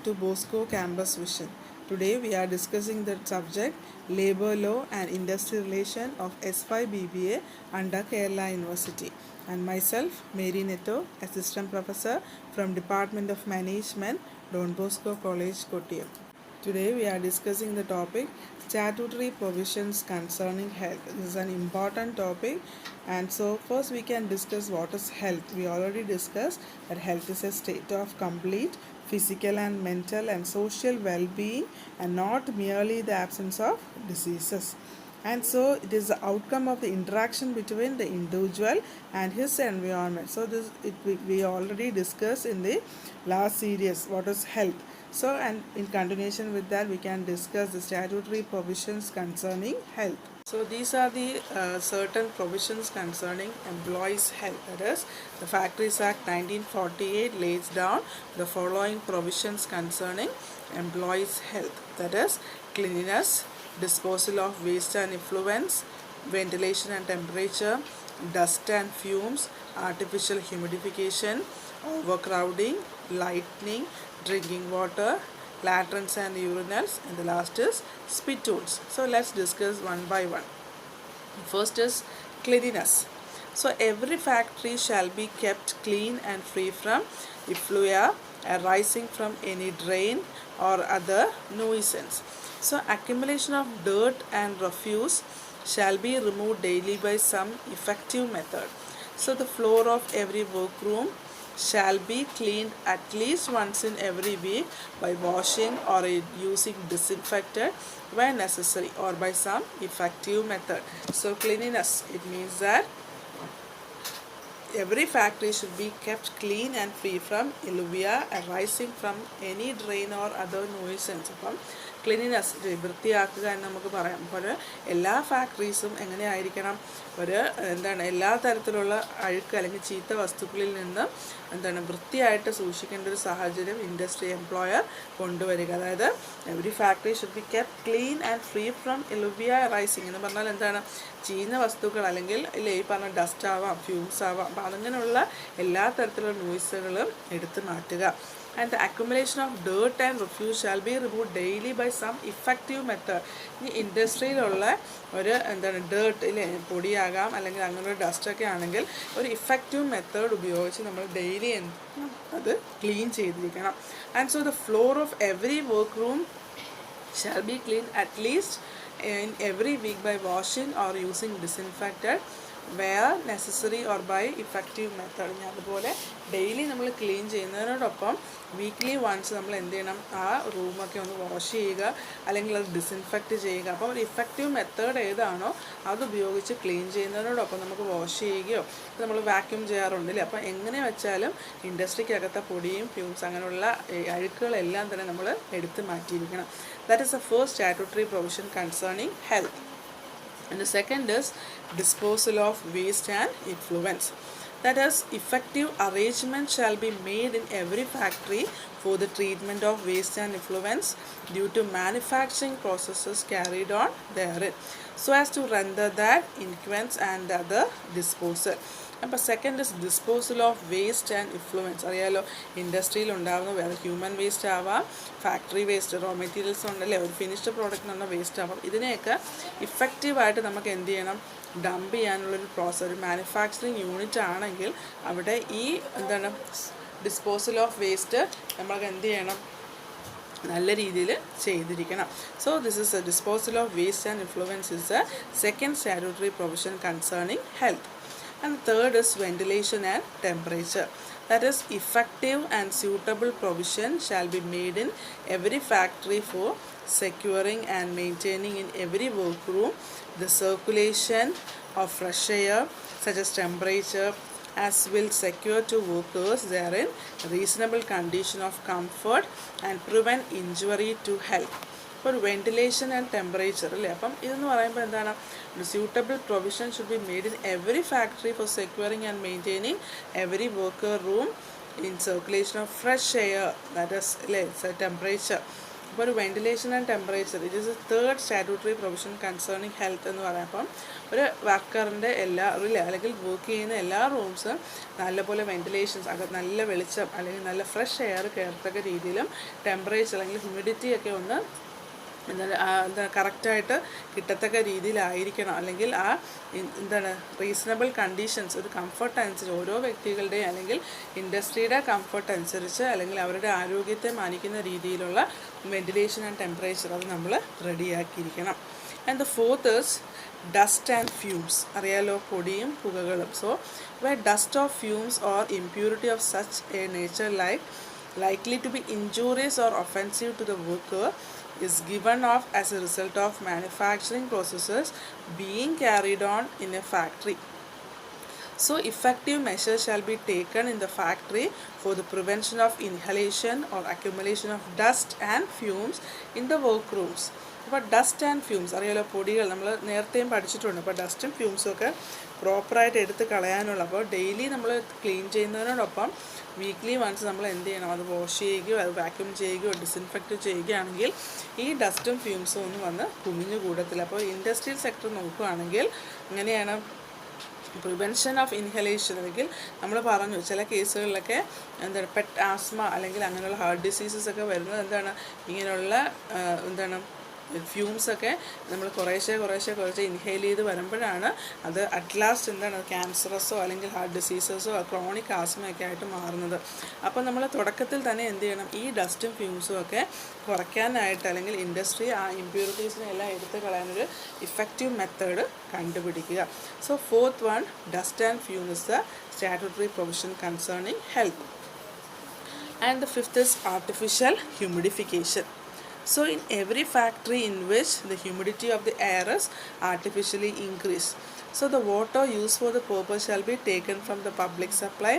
to Bosco Campus Vision. Today we are discussing the subject Labour Law and Industry Relation of S5 BBA under Kerala University. And myself, Mary Netto, Assistant Professor from Department of Management, Don Bosco College, Kottayam. Today we are discussing the topic Statutory Provisions Concerning Health. This is an important topic, and so first we can discuss what is health. We already discussed that health is a state of complete physical and mental and social well-being and not merely the absence of diseases. And so it is the outcome of the interaction between the individual and his environment. So we already discussed in the last series what is health. So, and in continuation with that, we can discuss the statutory provisions concerning health. So these are the certain provisions concerning employees' health. That is, the Factories Act 1948 lays down the following provisions concerning employees' health. That is, cleanliness, disposal of waste and effluents, ventilation and temperature, dust and fumes, artificial humidification, overcrowding, lighting, drinking water, latrines and urinals, and the last is spittoons. So let's discuss one by one. First is cleanliness. So every factory shall be kept clean and free from effluent arising from any drain or other nuisance. So accumulation of dirt and refuse shall be removed daily by some effective method. So the floor of every workroom shall be cleaned at least once in every week by washing or using disinfectant when necessary or by some effective method. So cleanliness, it means that every factory should be kept clean and free from effluent arising from any drain or other nuisance. Cleanliness വൃത്തിയാക്കുക എന്ന് നമുക്ക് പറയാം. അപ്പോൾ എല്ലാ ഫാക്ടറീസും എങ്ങനെയായിരിക്കണം, എല്ലാ തരത്തിലുള്ള അഴുക്ക് അല്ലെങ്കിൽ ചീത്ത വസ്തുക്കളിൽ നിന്ന് വൃത്തിയായിട്ട് സൂക്ഷിക്കേണ്ട ഒരു സാഹചര്യം ഇൻഡസ്ട്രി എംപ്ലോയർ കൊണ്ടുവരിക. അതായത് every factory should be kept clean and free from effluent rising എന്ന് പറഞ്ഞാൽ ചീഞ്ഞ വസ്തുക്കൾ അല്ലെങ്കിൽ ഈ പറഞ്ഞ ഡസ്റ്റ് ആവാം, ഫ്യൂംസ് ആവാം. അപ്പോൾ അങ്ങനെയുള്ള എല്ലാ തരത്തിലുള്ള നോയ്സുകളും എടുത്തു മാറ്റുക. And the accumulation of dirt and refuse shall be removed daily by some effective method. ഈ ഇൻഡസ്ട്രിയിലുള്ള ഒരു ഡേർട്ട് ഇല്ലേ, പൊടിയാകാം അല്ലെങ്കിൽ അങ്ങനെ ഒരു ഡസ്റ്റൊക്കെ ആണെങ്കിൽ ഒരു ഇഫക്റ്റീവ് മെത്തേഡ് ഉപയോഗിച്ച് നമ്മൾ ഡെയിലി അത് ക്ലീൻ ചെയ്തിരിക്കണം. And so the floor of every work room shall be cleaned at least in every week by washing or using disinfectant where necessary or by effective method. അതുപോലെ daily നമ്മൾ clean ചെയ്യുന്നതിനോടൊപ്പം weekly once നമ്മൾ എന്ത് ചെയ്യണം, ആ റൂമൊക്കെ ഒന്ന് wash ചെയ്യുക അല്ലെങ്കിൽ അത് ഡിസിൻഫെക്റ്റ് ചെയ്യുക. അപ്പോൾ ഒരു ഇഫക്റ്റീവ് മെത്തേഡ് ഏതാണോ അതുപയോഗിച്ച് ക്ലീൻ ചെയ്യുന്നതിനോടൊപ്പം നമുക്ക് വാഷ് ചെയ്യുകയോ നമ്മൾ വാക്യൂം ചെയ്യാറുണ്ടല്ലേ. അപ്പോൾ എങ്ങനെ വെച്ചാലും ഇൻഡസ്ട്രിക്കകത്തെ പൊടിയും ഫ്യൂംസ് അങ്ങനെയുള്ള അഴുക്കുകളെല്ലാം തന്നെ നമ്മൾ എടുത്ത് മാറ്റിയിരിക്കണം. That is the first statutory provision concerning health. And the second is disposal of waste and effluents. That is, effective arrangement shall be made in every factory for the treatment of waste and effluents due to manufacturing processes carried on therein, so as to render that influence and other disposal. അപ്പോൾ second is disposal of waste and influence. അറിയാലോ, ഇൻഡസ്ട്രിയിൽ ഉണ്ടാകുന്ന വേറെ human waste ആവാം, factory waste, raw materials ഉണ്ടല്ലേ, ഒരു finished പ്രോഡക്റ്റിനുള്ള waste ആവാം. ഇതിനെയൊക്കെ ഇഫക്റ്റീവായിട്ട് നമുക്ക് എന്ത് ചെയ്യണം, ഡംപ് ചെയ്യാനുള്ളൊരു പ്രോസസ്. ഒരു മാനുഫാക്ചറിങ് യൂണിറ്റ് ആണെങ്കിൽ അവിടെ ഈ ഡിസ്പോസൽ ഓഫ് വേസ്റ്റ് നമ്മൾക്ക് എന്ത് ചെയ്യണം, നല്ല രീതിയിൽ ചെയ്തിരിക്കണം. So this is A disposal of waste and influence is A second statutory provision concerning health. And third is ventilation and temperature. That is, effective and suitable provision shall be made in every factory for securing and maintaining in every workroom the circulation of fresh air such as temperature as will secure to workers therein reasonable condition of comfort and prevent injury to health. For ventilation and temperature അല്ലേ. അപ്പം ഇതെന്ന് പറയുമ്പോൾ എന്താണ്, suitable provision should be made in every factory for securing and maintaining every worker room in circulation of fresh air, that is temperature. അപ്പോൾ ഒരു ventilation and temperature it is A third statutory provision concerning health എന്ന് പറയാം. അപ്പം ഒരു വർക്കറിൻ്റെ അല്ലെങ്കിൽ work ചെയ്യുന്ന എല്ലാ റൂംസും നല്ലപോലെ വെന്റിലേഷൻസ് നല്ല വെളിച്ചം അല്ലെങ്കിൽ നല്ല ഫ്രഷ് എയർ കയറത്തക്ക രീതിയിലും ടെമ്പറേച്ചർ അല്ലെങ്കിൽ ഹ്യൂമിഡിറ്റി ഒക്കെ ഒന്ന് കറക്റ്റായിട്ട് കിട്ടത്തക്ക രീതിയിലായിരിക്കണം. അല്ലെങ്കിൽ റീസണബിൾ കണ്ടീഷൻസ് ഒരു കംഫർട്ട് അനുസരിച്ച് ഓരോ വ്യക്തികളുടെയും അല്ലെങ്കിൽ ഇൻഡസ്ട്രിയുടെ കംഫർട്ട് അനുസരിച്ച് അല്ലെങ്കിൽ അവരുടെ ആരോഗ്യത്തെ മാനിക്കുന്ന രീതിയിലുള്ള വെന്റിലേഷൻ ആൻഡ് ടെമ്പറേച്ചർ അത് നമ്മൾ റെഡിയാക്കിയിരിക്കണം. And the fourth is dust and fumes. അറിയാലോ, പൊടിയും പുകകളും. So where dust or fumes or impurity of such a nature likely to be injurious or offensive to the worker is given off as a result of manufacturing processes being carried on in a factory. So effective measures shall be taken in the factory for the prevention of inhalation or accumulation of dust and fumes in the workrooms. അപ്പോൾ dust and fumes അറിയാലോ, പൊടികൾ നമ്മൾ നേരത്തെയും പഠിച്ചിട്ടുണ്ട്. അപ്പോൾ ഡസ്റ്റും ഫ്യൂംസും ഒക്കെ പ്രോപ്പറായിട്ട് എടുത്ത് കളയാനുള്ള, അപ്പോൾ ഡെയിലി നമ്മൾ ക്ലീൻ ചെയ്യുന്നതിനോടൊപ്പം വീക്ക്ലി വൺസ് നമ്മൾ എന്ത് ചെയ്യണം, അത് വാഷ് ചെയ്യുകയോ അത് വാക്യൂം ചെയ്യുകയോ ഡിസിൻഫെക്റ്റ് ചെയ്യുകയാണെങ്കിൽ ഈ ഡസ്റ്റും ഫ്യൂംസും ഒന്നും വന്ന് കുമിഞ്ഞു കൂടത്തില്ല. അപ്പോൾ ഇൻഡസ്ട്രിയൽ സെക്ടർ നോക്കുകയാണെങ്കിൽ ഇങ്ങനെയാണ് പ്രിവെൻഷൻ ഓഫ് ഇൻഹലേഷൻ. അല്ലെങ്കിൽ നമ്മൾ പറഞ്ഞു ചില കേസുകളിലൊക്കെ ആസ്മ അല്ലെങ്കിൽ അങ്ങനെയുള്ള ഹാർട്ട് ഡിസീസസ് ഒക്കെ വരുന്നത് ഇങ്ങനെയുള്ള ഫ്യൂംസൊക്കെ നമ്മൾ കുറേശ്ശെ ഇൻഹെയിൽ ചെയ്ത് വരുമ്പോഴാണ് അത് അറ്റ് ലാസ്റ്റ് ക്യാൻസറസോ അല്ലെങ്കിൽ ഹാർട്ട് ഡിസീസസോ ക്രോണിക് ആസ്മയൊക്കെ ആയിട്ട് മാറുന്നത്. അപ്പോൾ നമ്മൾ തുടക്കത്തിൽ തന്നെ എന്ത് ചെയ്യണം, ഈ ഡസ്റ്റും ഫ്യൂംസും ഒക്കെ കുറയ്ക്കാനായിട്ട് അല്ലെങ്കിൽ ഇൻഡസ്ട്രി ആ ഇമ്പ്യൂരിറ്റീസിനെ എല്ലാം എടുത്ത് കളയാനൊരു ഇഫക്റ്റീവ് മെത്തേഡ് കണ്ടുപിടിക്കുക. So fourth one, dust and fume is the statutory provision concerning health. And the fifth is artificial humidification. So in every factory in which the humidity of the air is artificially increased, so the water used for the purpose shall be taken from the public supply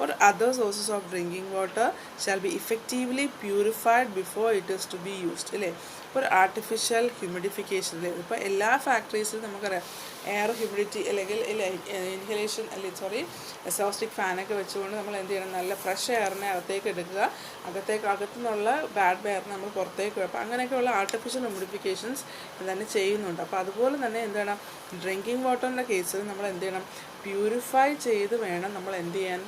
or other sources of drinking water shall be effectively purified before it is to be used. അല്ലേ, ഇപ്പോൾ artificial humidification അല്ലേ, ഇപ്പോൾ എല്ലാ ഫാക്ടറീസിലും നമുക്കറിയാം air humidity അല്ലെങ്കിൽ inhalation എക്സോസ്റ്റിക് ഫാനൊക്കെ വെച്ചുകൊണ്ട് നമ്മൾ എന്ത് ചെയ്യണം, നല്ല ഫ്രഷ് എയറിനെ അകത്തേക്ക് എടുക്കുക, അകത്തു നിന്നുള്ള ബാഡ് എയറിനെ നമ്മൾ പുറത്തേക്ക് വെക്കുക. അപ്പോൾ അങ്ങനെയൊക്കെയുള്ള ആർട്ടിഫിഷ്യൽ ഹ്യൂമിഡിഫിക്കേഷൻസ് തന്നെ ചെയ്യുന്നുണ്ട്. അപ്പോൾ അതുപോലെ തന്നെ എന്താണ് ഡ്രിങ്കിങ് വാട്ടറിൻ്റെ കേസിൽ നമ്മൾ എന്ത് ചെയ്യണം, പ്യൂരിഫൈ ചെയ്ത് വേണം നമ്മൾ എന്ത് ചെയ്യാൻ,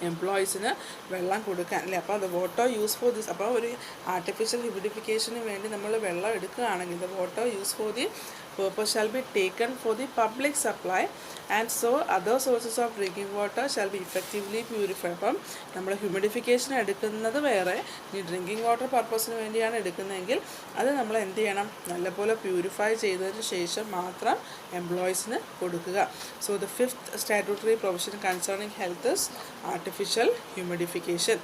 എംപ്ലോയീസിന് വെള്ളം കൊടുക്കാൻ അല്ലേ. അപ്പോൾ അത് വാട്ടർ യൂസ് ഫോർ ദിസ്, അപ്പോൾ ഒരു ആർട്ടിഫിഷ്യൽ ഹ്യൂമിഡിഫിക്കേഷന് വേണ്ടി നമ്മൾ വെള്ളം എടുക്കുകയാണെങ്കിൽ the water use for the purpose shall be taken for the public supply and so other sources of drinking water shall be effectively purified. അപ്പം നമ്മൾ ഹ്യൂമിഡിഫിക്കേഷൻ എടുക്കുന്നത് വേറെ, ഈ ഡ്രിങ്കിങ് വാട്ടർ പർപ്പസിന് വേണ്ടിയാണ് എടുക്കുന്നതെങ്കിൽ അത് നമ്മൾ എന്ത് ചെയ്യണം, നല്ലപോലെ പ്യൂരിഫൈ ചെയ്തതിന് ശേഷം മാത്രം എംപ്ലോയീസിന് കൊടുക്കുക. So the fifth statutory provision concerning health is artificial humidification.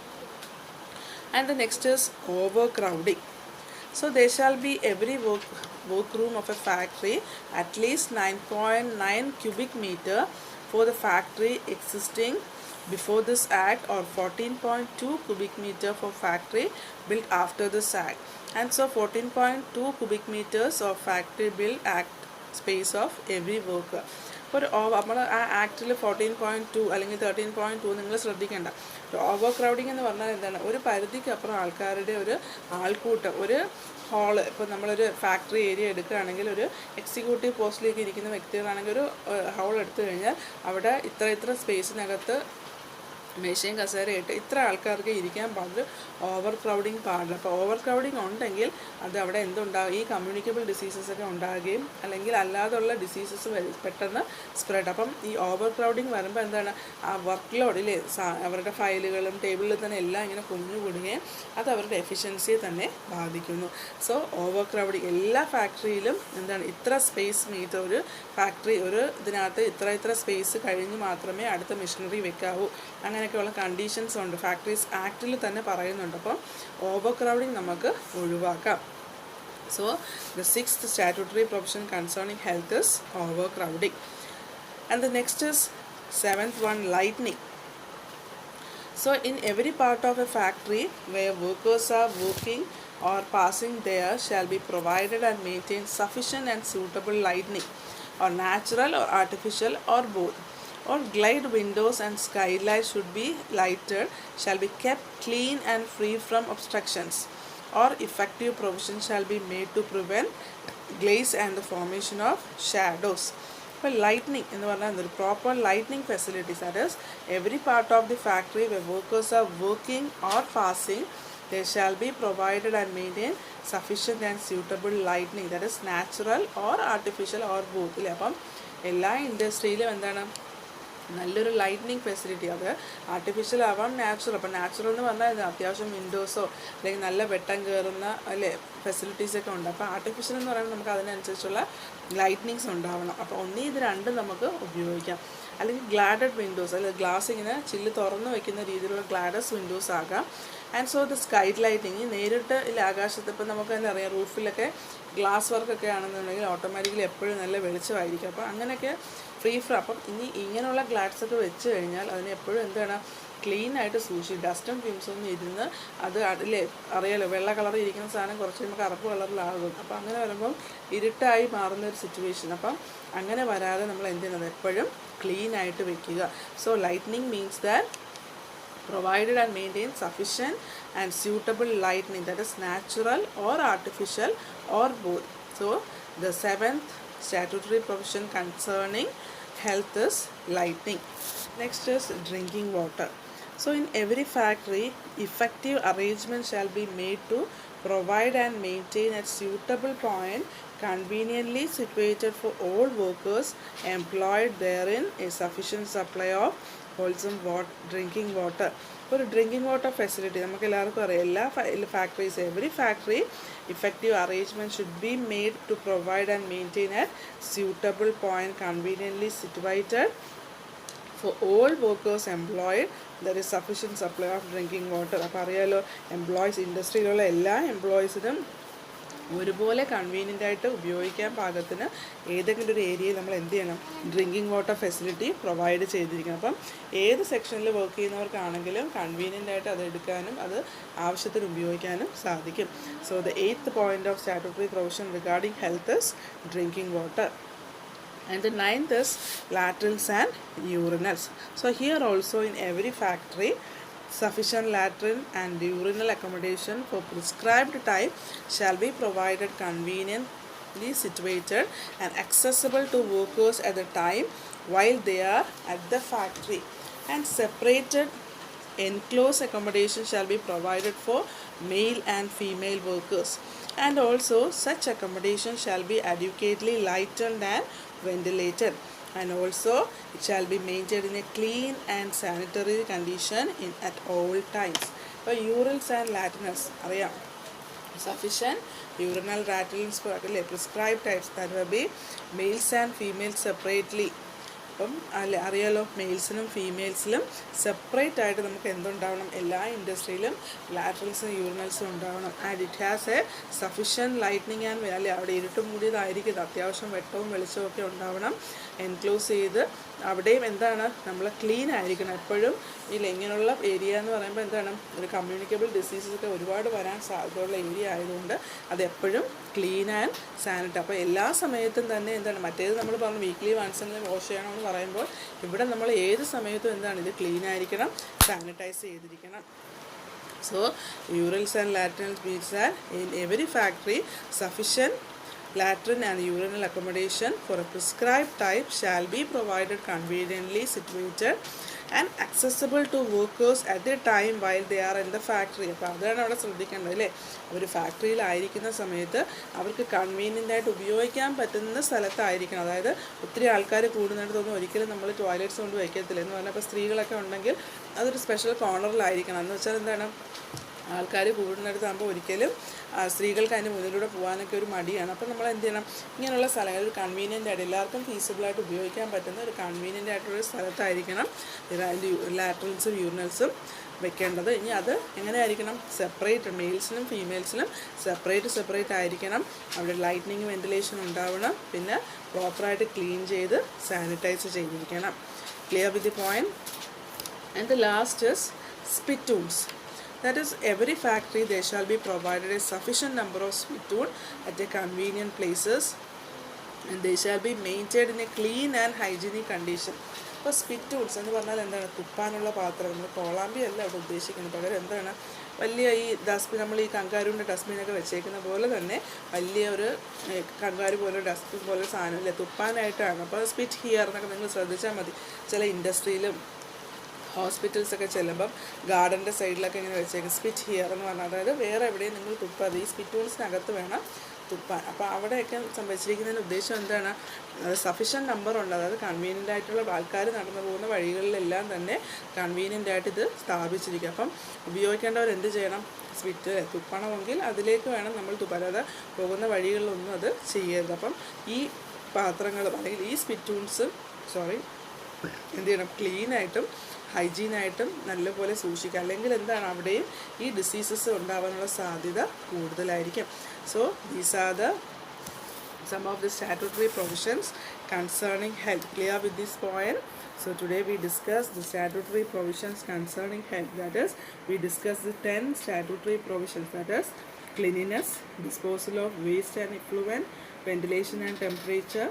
And the next is overcrowding. So there shall be every workroom of a factory at least 9.9 cubic meter for the factory existing before this act or 14.2 cubic meter for factory built after this act. And so 14.2 cubic meters of factory built act space of every worker. ഒരു നമ്മൾ ആ ആക്ടിൽ 14.2 അല്ലെങ്കിൽ 13.2 നിങ്ങൾ ശ്രദ്ധിക്കേണ്ട. Over crowding എന്ന് പറഞ്ഞാൽ എന്താണ്, ഒരു പരിധിക്കപ്പുറം ആൾക്കാരുടെ ഒരു ആൾക്കൂട്ടം, ഒരു ഹാള്. ഇപ്പോൾ നമ്മളൊരു ഫാക്ടറി ഏരിയ എടുക്കുകയാണെങ്കിൽ ഒരു എക്സിക്യൂട്ടീവ് പോസ്റ്റിലേക്ക് ഇരിക്കുന്ന വ്യക്തികളാണെങ്കിൽ ഒരു ഹാൾ എടുത്തു കഴിഞ്ഞാൽ അവിടെ ഇത്ര സ്പേസിനകത്ത് മേശയും കസേരയിട്ട് ഇത്ര ആൾക്കാർക്ക് ഇരിക്കാൻ പാടില്ല, ഓവർ ക്രൗഡിങ് പാടില്ല. അപ്പോൾ ഓവർ ക്രൗഡിങ് ഉണ്ടെങ്കിൽ അത് അവിടെ എന്തുണ്ടാകും, ഈ കമ്മ്യൂണിക്കബിൾ ഡിസീസസ് ഒക്കെ ഉണ്ടാകുകയും അല്ലെങ്കിൽ അല്ലാതുള്ള ഡിസീസസ് പെട്ടെന്ന് സ്പ്രെഡ്. അപ്പം ഈ ഓവർ ക്രൗഡിങ് വരുമ്പോൾ എന്താണ്, ആ വർക്ക് ലോഡിലെ അവരുടെ ഫയലുകളും ടേബിളിൽ തന്നെ എല്ലാം ഇങ്ങനെ കുഞ്ഞുകൂടുകയും അത് അവരുടെ എഫിഷ്യൻസിയെ തന്നെ ബാധിക്കുന്നു. സോ ഓവർ ക്രൗഡിങ് എല്ലാ ഫാക്ടറിയിലും എന്താണ്, ഇത്ര സ്പേസ് മീറ്റർ, ഒരു ഫാക്ടറി ഒരു ഇതിനകത്ത് ഇത്ര സ്പേസ് കഴിഞ്ഞ് മാത്രമേ അടുത്ത മെഷീനറി വെക്കാവൂ, അങ്ങനെയൊക്കെയുള്ള കണ്ടീഷൻസ് ഉണ്ട്, ഫാക്ടറീസ് ആക്ടിൽ തന്നെ പറയുന്നുണ്ട്. അപ്പം ഓവർ ക്രൗഡിങ് നമുക്ക് ഒഴിവാക്കാം. So the sixth statutory provision concerning health is over crowding. And the next is seventh one, lightning. So in every part of a factory where workers are working or passing there shall be provided and maintained sufficient and suitable lighting, or natural or artificial or both. Or glide windows and skylights should be lighted, shall be kept clean and free from obstructions. or effective provision shall be made to prevent glaze and the formation of shadows. For lightning, the proper lighting facilities, that is, every part of the factory where workers are working or passing, there shall be provided and maintained sufficient and suitable lighting, that is natural or artificial or both. അപ്പം എല്ലാ ഇൻഡസ്ട്രിയിലും എന്താണ് നല്ലൊരു lightning facility, അത് artificial ആവാം natural. അപ്പം natural എന്ന് പറഞ്ഞാൽ അത്യാവശ്യം വിൻഡോസോ അല്ലെങ്കിൽ നല്ല വെട്ടം കയറുന്ന അല്ലേ ഫെസിലിറ്റീസൊക്കെ ഉണ്ട്. അപ്പോൾ ആർട്ടിഫിഷ്യൽ എന്ന് പറയുമ്പോൾ നമുക്ക് അതിനനുസരിച്ചുള്ള ലൈറ്റ്നിങ്സ് ഉണ്ടാവണം. അപ്പോൾ ഒന്നീ ഇത് രണ്ടും നമുക്ക് ഉപയോഗിക്കാം. അല്ലെങ്കിൽ ഗ്ലാഡഡ് വിൻഡോസ്, അല്ലെങ്കിൽ ഗ്ലാസ് ഇങ്ങനെ ചില്ല് തുറന്ന് വയ്ക്കുന്ന രീതിയിലുള്ള ഗ്ലാഡസ് വിൻഡോസ് ആകാം. And so the sky lighting നേരിട്ട് ഇല്ല ആകാശത്ത്, ഇപ്പം നമുക്ക് തന്നെ അറിയാം റൂഫിലൊക്കെ ഗ്ലാസ് വർക്കൊക്കെ ആണെന്നുണ്ടെങ്കിൽ ഓട്ടോമാറ്റിക്കലി എപ്പോഴും നല്ല വെളിച്ചമായിരിക്കും. അപ്പോൾ അങ്ങനെയൊക്കെ ഫ്രീ ഫ്രം. അപ്പം ഇനി ഇങ്ങനെയുള്ള ഗ്ലാഡ്സൊക്കെ വെച്ച് കഴിഞ്ഞാൽ അതിന് എപ്പോഴും എന്താണ് ക്ലീനായിട്ട് സൂക്ഷിക്കും. ഡസ്റ്റും ഫ്യൂംസൊന്നും ഇരുന്ന് അത് അതിലെ അറിയാലോ വെള്ള കളറിൽ ഇരിക്കുന്ന സാധനം കുറച്ച് കഴിയുമ്പോൾ കറുപ്പ് കളറിലാകും. അപ്പോൾ അങ്ങനെ വരുമ്പം ഇരുട്ടായി മാറുന്ന ഒരു സിറ്റുവേഷൻ. അപ്പം അങ്ങനെ വരാതെ നമ്മൾ എന്ത് ചെയ്യുന്നത് എപ്പോഴും ക്ലീനായിട്ട് വെക്കുക. So lightning means that provided and maintain sufficient and suitable lighting, that is natural or artificial or both. So the seventh statutory provision concerning health is lighting. Next is drinking water. So in every factory, effective arrangement shall be made to provide and maintain at suitable point conveniently situated for all workers employed therein a sufficient supply of wholesome drinking water. For drinking water facility, നമുക്ക് എല്ലാവർക്കും അറിയാം എല്ലാ factories every factory effective arrangement should be made to provide and maintain at suitable point conveniently situated for all workers employed there is sufficient supply of drinking water. അപ്പോൾ അറിയാലോ employees ഇൻഡസ്ട്രിയിലുള്ള എല്ലാ എംപ്ലോയീസിനും ഒരുപോലെ convenient ആയിട്ട് ഉപയോഗിക്കാൻ പാകത്തിന് ഏതെങ്കിലും ഒരു ഏരിയയിൽ നമ്മൾ എന്ത് ചെയ്യണം ഡ്രിങ്കിങ് വാട്ടർ ഫെസിലിറ്റി പ്രൊവൈഡ് ചെയ്തിരിക്കണം. അപ്പം ഏത് സെക്ഷനിൽ വർക്ക് ചെയ്യുന്നവർക്കാണെങ്കിലും കൺവീനിയൻ്റ് ആയിട്ട് അത് എടുക്കാനും അത് ആവശ്യത്തിന് ഉപയോഗിക്കാനും സാധിക്കും. So the 8th point of statutory provision regarding health is drinking water. And the 9th is latrines and urinals. So here also in every factory sufficient latrine and urinal accommodation for prescribed time shall be provided conveniently situated and accessible to workers at the time while they are at the factory, and separated enclosed accommodation shall be provided for male and female workers, and also such accommodation shall be adequately lighted and ventilated, and also it shall be maintained in a clean and sanitary condition at all times. So urines and latrines അറിയാം sufficient urinal latrines for prescribed types, that will be males and females separately. അപ്പം അറിയാലോ മെയിൽസിനും ഫീമെയിൽസിലും separate ആയിട്ട് നമുക്ക് എന്തുണ്ടാവണം എല്ലാ ഇൻഡസ്ട്രിയിലും ലാറ്ററൽസും യൂറിനൽസും ഉണ്ടാവണം. And it has A sufficient lightning and അല്ലെ അവിടെ ഇരുട്ട് മൂടിയതായിരിക്കും, അത്യാവശ്യം വെട്ടവും വെളിച്ചവും ഒക്കെ ഉണ്ടാവണം. എൻക്ലോസ് ചെയ്ത് അവിടെയും എന്താണ് നമ്മൾ ക്ലീൻ ആയിരിക്കണം എപ്പോഴും. ഇങ്ങനെയുള്ള ഏരിയ എന്ന് പറയുമ്പോൾ എന്താണ് ഒരു കമ്മ്യൂണിക്കബിൾ ഡിസീസസൊക്കെ ഒരുപാട് വരാൻ സാധ്യതയുള്ള ഏരിയ ആയതുകൊണ്ട് അതെപ്പോഴും ക്ലീൻ ആൻഡ് സാനിറ്ററി. അപ്പോൾ എല്ലാ സമയത്തും തന്നെ എന്താണ് മറ്റേത് നമ്മൾ പറഞ്ഞു വീക്ക്ലി വൺസെങ്കിലും വാഷ് ചെയ്യണമെന്ന് പറയുമ്പോൾ ഇവിടെ നമ്മൾ ഏത് സമയത്തും എന്താണ് ഇത് ക്ലീൻ ആയിരിക്കണം, സാനിറ്റൈസ് ചെയ്തിരിക്കണം. So urals and latrines means that in every factory sufficient latrine and urinal accommodation for a prescribed type shall be provided conveniently situated and accessible to workers at the time while they are in the factory. അപ്പോൾ അതാണ് അവിടെ ശ്രദ്ധിക്കേണ്ടത് അല്ലേ. അവർ ഫാക്ടറിയിലായിരിക്കുന്ന സമയത്ത് അവർക്ക് convenient ആയിട്ട് ഉപയോഗിക്കാൻ പറ്റുന്ന സ്ഥലത്തായിരിക്കണം. അതായത് ഒത്തിരി ആൾക്കാർ കൂടുന്നിടത്തൊന്നും ഒരിക്കലും നമ്മൾ ടോയ്ലറ്റ്സ് കൊണ്ട് വയ്ക്കത്തില്ല എന്ന് പറഞ്ഞാൽ ഇപ്പോൾ സ്ത്രീകളൊക്കെ ഉണ്ടെങ്കിൽ അതൊരു സ്പെഷ്യൽ കോർണറിലായിരിക്കണം. എന്ന് വെച്ചാൽ എന്താണ് ആൾക്കാർ കൂടുന്നിടത്താകുമ്പോൾ ഒരിക്കലും സ്ത്രീകൾക്ക് അതിന് മുന്നിലൂടെ പോകാനൊക്കെ ഒരു മടിയാണ്. അപ്പോൾ നമ്മൾ എന്ത് ചെയ്യണം ഇങ്ങനെയുള്ള സ്ഥലങ്ങളിൽ കൺവീനിയൻ്റ് ആയിട്ട് എല്ലാവർക്കും ഫീസിബിളായിട്ട് ഉപയോഗിക്കാൻ പറ്റുന്ന ഒരു കൺവീനിയൻ്റ് ആയിട്ടുള്ള സ്ഥലത്തായിരിക്കണം ലാറ്ററൽസും യൂറിനൽസും വെക്കേണ്ടത്. ഇനി അത് എങ്ങനെ ആയിരിക്കണം സെപ്പറേറ്റ് മെയിൽസിനും ഫീമെയിൽസിനും സെപ്പറേറ്റ് ആയിരിക്കണം. അവിടെ ലൈറ്റ്നിങ് വെന്റിലേഷൻ ഉണ്ടാവണം. പിന്നെ പ്രോപ്പറായിട്ട് ക്ലീൻ ചെയ്ത് സാനിറ്റൈസ് ചെയ്തിരിക്കണം. Clear with the point. And the last is spittoons. That is, every factory there shall be provided a sufficient number of spittoon at a convenient places, and they shall be maintained in a clean and hygienic condition. അപ്പോൾ സ്പിറ്റൂൺസ് എന്ന് പറഞ്ഞാൽ എന്താണ് തുപ്പാനുള്ള പാത്രം. നമ്മൾ കോളാമ്പി അല്ല അവിടെ ഉദ്ദേശിക്കുന്നത്, പകരം എന്താണ് വലിയ ഈ ഡസ്റ്റ്ബിൻ, നമ്മൾ ഈ കങ്കാരുവിൻ്റെ ഡസ്റ്റ്ബിനൊക്കെ വെച്ചേക്കുന്ന പോലെ തന്നെ വലിയ ഒരു കങ്കാരു പോലെ ഡസ്റ്റ്ബിൻ പോലെ സാധനമില്ല, തുപ്പാനായിട്ടാണ്. അപ്പോൾ സ്പിറ്റ് ഹിയർ എന്നൊക്കെ നിങ്ങൾ ശ്രദ്ധിച്ചാൽ മതി. ചില ഇൻഡസ്ട്രിയിലും ഹോസ്പിറ്റൽസൊക്കെ ചെല്ലുമ്പം ഗാർഡൻ്റെ സൈഡിലൊക്കെ ഇങ്ങനെ വെച്ചേക്കും സ്പിറ്റ് ഹിയർ എന്ന് പറഞ്ഞാൽ, അതായത് വേറെ എവിടെയും നിങ്ങൾ തുപ്പാതെ ഈ സ്പിറ്റൂൾസിനകത്ത് വേണം തുപ്പാൻ. അപ്പോൾ അവിടെയൊക്കെ സംഭവിച്ചിരിക്കുന്നതിന് ഉദ്ദേശം എന്താണ്, അത് സഫിഷ്യൻറ്റ് നമ്പർ ഉണ്ട്, അതായത് കൺവീനിയൻ്റ് ആയിട്ടുള്ള ആൾക്കാർ നടന്നു പോകുന്ന വഴികളിലെല്ലാം തന്നെ കൺവീനിയൻ്റ് ആയിട്ട് ഇത് സ്ഥാപിച്ചിരിക്കും. അപ്പം ഉപയോഗിക്കേണ്ടവർ എന്ത് ചെയ്യണം, സ്പിറ്റ് തുപ്പണമെങ്കിൽ അതിലേക്ക് വേണം നമ്മൾ തുപ്പാൻ, അതായത് പോകുന്ന വഴികളിലൊന്നും അത് ചെയ്യരുത്. അപ്പം ഈ പാത്രങ്ങളും അല്ലെങ്കിൽ ഈ സ്പിറ്റൂൾസ് എന്ത് ചെയ്യണം, ക്ലീനായിട്ടും ഹൈജീനായിട്ടും നല്ലപോലെ സൂക്ഷിക്കുക. അല്ലെങ്കിൽ എന്താണ്, അവിടെയും ഈ ഡിസീസസ് ഉണ്ടാകാനുള്ള സാധ്യത കൂടുതലായിരിക്കും. So these are the some of the statutory provisions concerning health. Clear with this point? So today we discussed the statutory provisions concerning health. That is, we discussed the 10 statutory provisions. That is, cleanliness, disposal of waste and effluent, ventilation and temperature,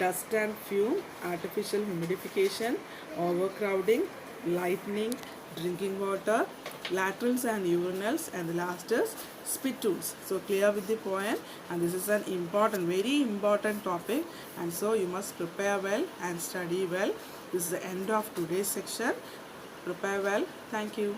dust and fume, artificial humidification, overcrowding, lightning, drinking water, laterals and urinals, and the last is spittoons. So clear with the point, and this is an important, very important topic, and so you must prepare well and study well. This is the end of today's section. Prepare well. Thank you.